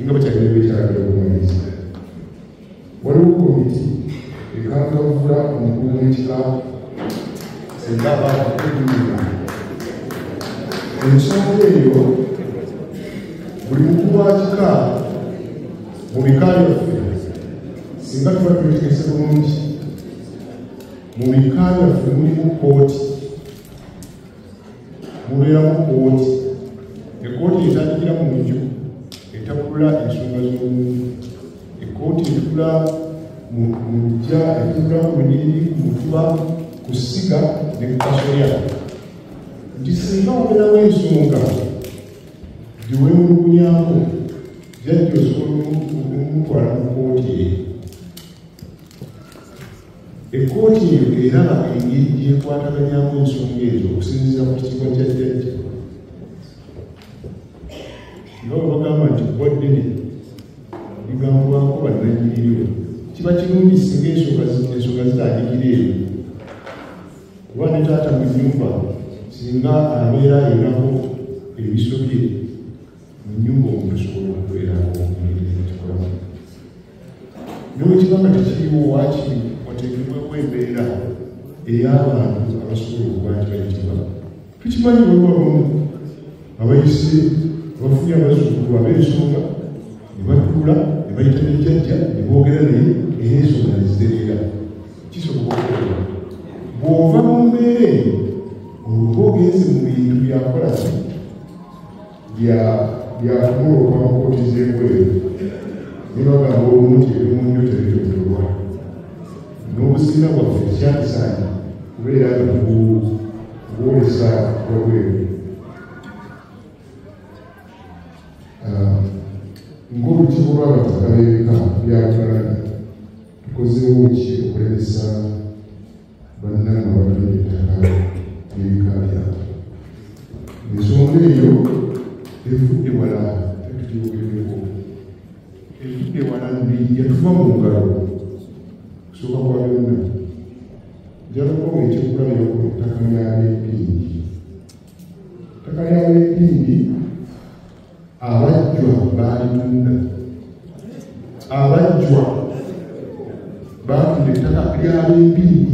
nga bakyagenda bekyagala okumanyisa waliwo komiti ekangavula omukulu w'ekika senga abakukuumira ensonga eyo buli mukulu wa kika mu bika byaffe singa tuba twetegese bulungi mu bika byaffe mulimu kooti mubeeramu kooti ekooti etandikira mu nju etabulula ensonga z'omuntu ekooti etula mu lujja etula ku bunyiriri ku mutuba ku ssiga ne ku kasolya nti singa wabeerawo ensonga gyeweemulugunyako jjajja osobola okumutwala mu kooti ye ekooti eyo eraba engeri gyekwataganyamu ensonga ezo okusinziira ku kitiibwa kya jjajja nga bwe bagamba nti bwaddene bigambwako bannanyinirio kiba kirungi singa ensonga zitandikira eyo kuba ne taata mu nnyumba singa abeera ayinako ebiso bye mu nnyumba omuntu osobola okubeerako ekikolamu newekibanga tekiriwo waakiri wateekebweko embeera ey'abantu abasobola okuba nti bayitibwa tukimanyi waliwabamu abayise abafunye abazzukulu ab'ensonga ne batuula ne bayita nejjajja ne boogera naye era ensonga nezitereera kisoboka okukola bw'ova mu mbeera eyo oluba ogenze mu bintu byakola ki byakumulokwa mu kooti z'ebweru ne bagamba olumu nti ebimu nnyo tebitotolwa n'obusiina bwaffe kyatisaanye kubeera nga bwolesa wabweru ng'olukiiko lw'abataka b'ebika bya Uganda tukozeewo ki okulemesa bannange abatunda ettaka ly'ebika byabwe ensonga eyo evudde wala tetutyogereko evudde wala mbi yatuva mu ngalo kusooka kwa byonna jalokoma ekyokulabira ku ttaka ly'ab'empindi ettaka ly'ab'empindi abajjwa baalitunda abajjwa baatunda ettaka ly'ab'empindi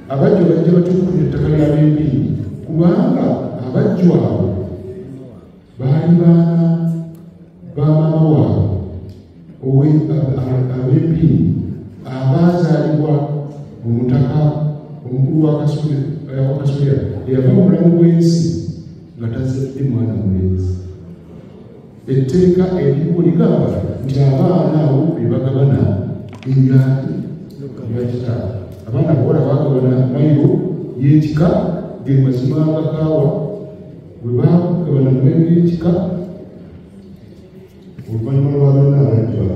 abajjwa bajja batukunya ettaka ly'ab'empindi kubanga abajjwa abo baali baana ba maama waabwe ab'empindi abaazaalibwa mu mutaka omukulu wa kasolya eyava mu bulamu bw'ensi nga tazadde mwana mulenzi. Etteeka eririwo ligamba nti abaana abo be bagabana ennyanja yakitaabwe. Abaana bawala bagabana mayiro y'ekika ge mazima agakaawa, bwe bagabana mayiro y'ekika oluvannyuma lw'abaana abajjwa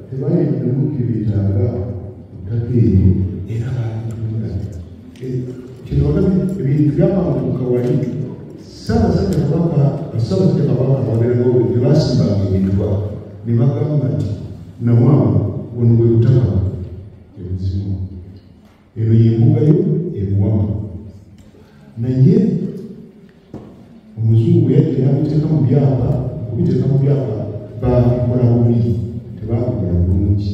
tebayinamu kibetaaga ttaka eryo era baalitunda. Kino ebintu byabantuuka wali Ssaabasajja Kabaka babeerawo ne basimbanga ebintuba ne bagamba nti namwama ono bwe butaka ebuzimu, eno y'embugayo ebuwama. Naye omuzungu yajja yabiteeka mu byapa, okubiteeka mu byapa babikola bubi, tebabikola bulungi,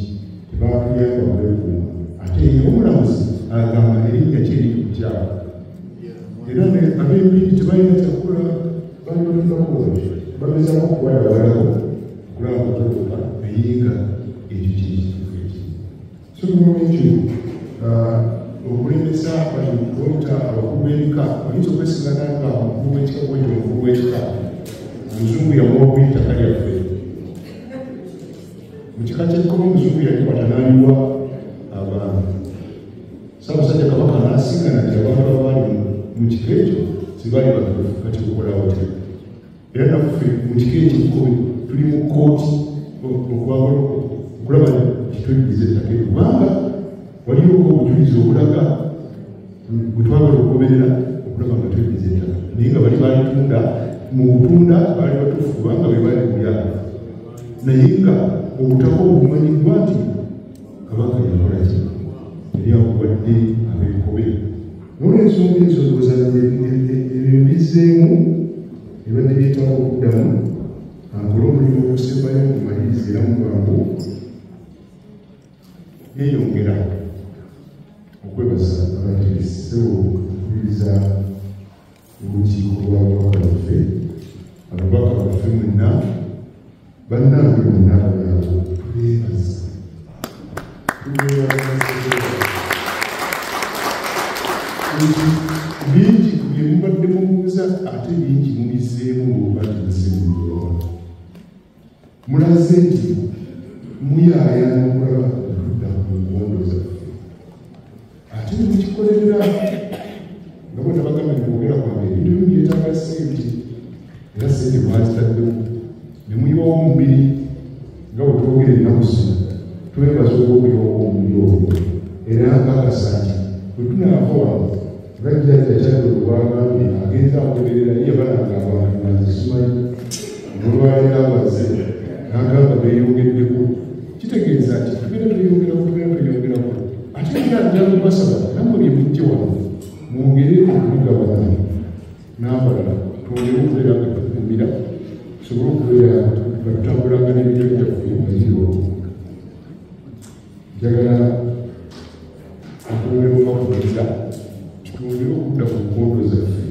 tebakuyamba okwekuuma. Ate ye omulamuzi agamba erinnya kyeri ku kyapa. Era ab'empindi tebalina kyakola, bali batudako bagezaako okuwalawalako okulaba kutoloka naye nga ekyo kyekituufu eki. So n'olwekyo okulemesa tweta abakulu b'ebika oyinza okwesingana nga omukulu w'ekika bwekyo omukulu w'ekika omuzungu yamuwa ku ettaka lyaffe. Mu kika ky'ekikomo omuzungu yakikwata n'aliwa abaana. Ssaabasajja Kabaka n'asingana nti abantu abaali mu kika ekyo tebaali batuufu kati okolawo te. Era naffe mu kika ekyo tuli mu kkooti okulaba kitweddiza ettaka eryo kubanga waliwo obujulizi obulaga bwe twagala okugoberera okulaba nga tweddiza ettaka, naye nga bali balitunda mu butunda baali batuufu kubanga bwe baali kulyaka, naye nga obutaka obumanyiddwa nti Kabaka yakola ki yali akuwadde ab'enkobe. N'olwensonga ezo ebyo bizzeemu ebadde byetaaga okuddamu ankole omulimu okusembayo okumaliriza era mu bwangu yeeyongera okwebaza abategesi okukubiriza olukiiko lw'ababaka baffe, ababaka baffe mwenna bannange mwenna abanabo tubeebaza bingi bye mubadde mubuuza ate bingi mubizzeemu ng'obaddemusemuliwa mulaze nti muyaayana okulaba okudda mu nkondo zaffe ate ne mukikolerera nga bwe nabagamba nikwogera kwange ebintu bimu byetaaga ssente era ssente mwazitaddemu ne muyiwawo omubiri nga bwe twogera ennaku zino twebaza olw'okuyiwawo omubiri ogwo era nkakasa nti bwe tunaava wano ngajjajja kyadde olwagambye agenza akolerera ye balanga abantu nazisimanyi olwaleero abaze n'agamba beeyongeddeko kitegeeza nti tugenda tweyongerako ate era kubasaba nammwe bye mujje wano mwongere okubigabana n'abalala twongere okubeera nga tukumira tusobole okubeera nga tutambulanga n'ebintu byaffe muziro. Njagala okwongera okubakubiriza twongere okudda ku nkondo zaffe.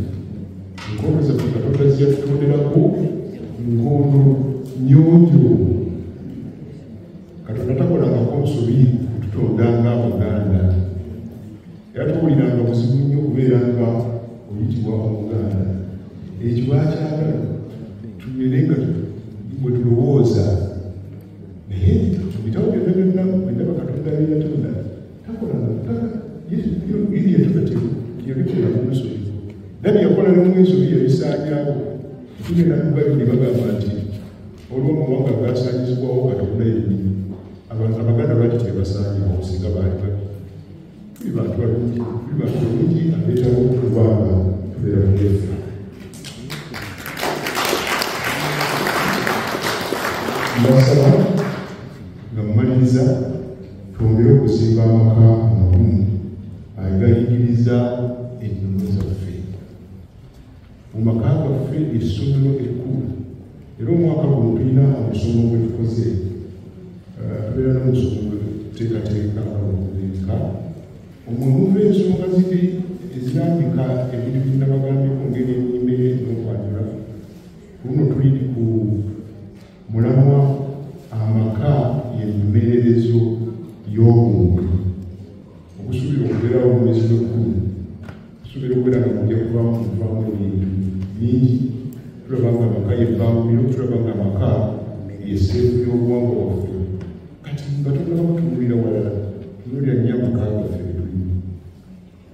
Enkondo zaffe Katonda ziyatutonderako nkondo nnyonjo. Katonda takolangako nsobi kututondanga Abaganda. Era tuwuliranga buzibu nnyo okubeera nga oyitibwa Omuganda. Ekyo bakyagala tubeere nga bwe tulowooza. Naye ebitabo byonna byonna bwendaba Katonda yali yatonda takolanga kutaka iri yatugateko yabikola mu nsobi. Naye yakola ne mu nsobi yabisaanyaawo. Tugenda mu Bayibuli bagamba nti olw'amawanga gasaanyizibwawo Katonda yennyini Abaganda lwaki tebasaanyaawo singa baali babi. Tuli bantu balungi abeetaaga okubanga tubeera mugefu. Mbasaba nga mmaliriza twongere okuzimba amaka amagumu agayigiriza ennono zaffe. Mu maka gaffe essomero ekkulu era omwaka guno tulina omusomo gwe tukoze tubeera n'omusomo gwe tuteekateeka nga okubika omwo muva ensonga ziri ezirambika ebintu binabagambye ku ngeri enyimbe n'okwanjula luno tuli ku mulamwa amaka y'emmererezo y'omuntu okusuubira okubeerawo mu mwezi gw'ekkumi okusuubira okubeera nga mujja kuvaamu ebintu bingi tulaba nga amaka yebbanguliro tulaba nga amaka yeseefu y'obuwangwa waffe kati nga tulaba batunulira walala tunulira nnyo amaka gaffe betulimu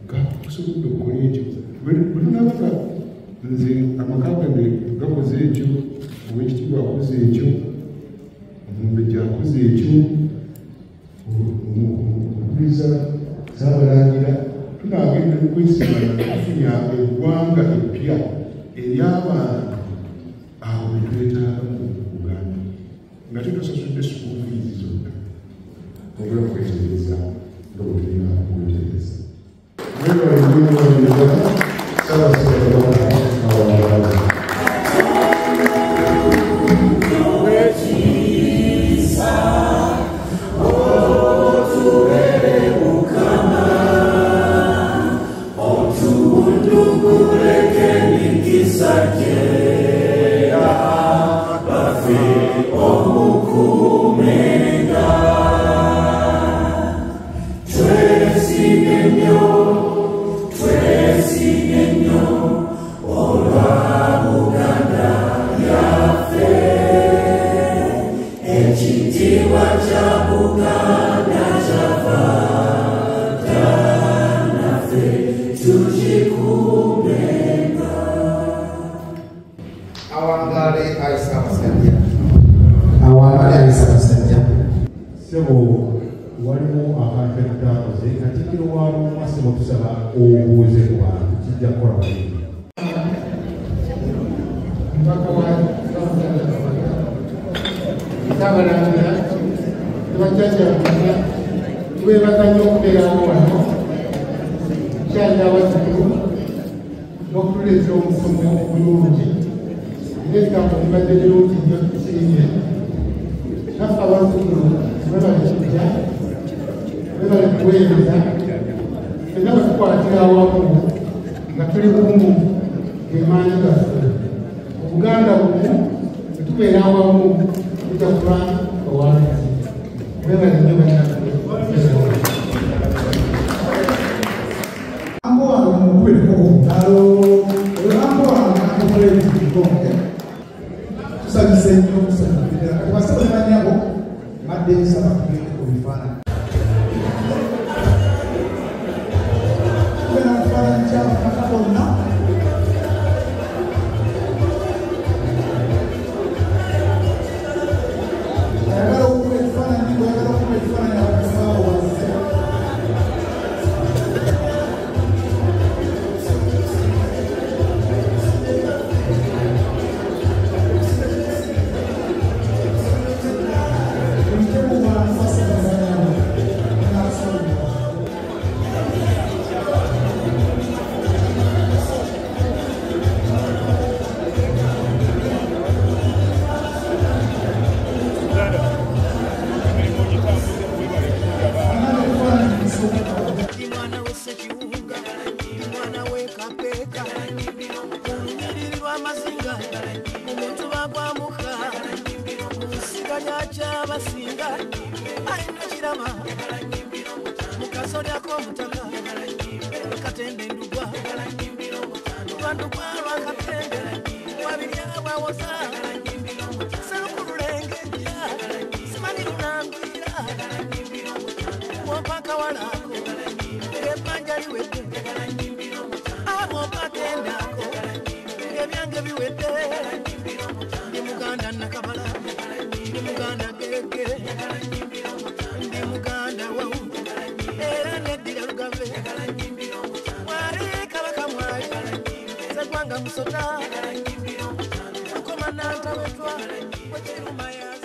nga tusobodde okukola ekyo bwe tunabaga nze amaka gange gakoze ekyo owekitiibwa akoze ekyo omumbejja akoze ekyo okuliza Saabalangira tunagenda okwesiimana tufunya eggwanga eppya ery'abantu abo be twetaagamu Uganda nga tetosasudde school fees zonna obula kwetegereza nga bwe tulina okwetegereza Musota, Komanda Tawetwa, Wachirumaya.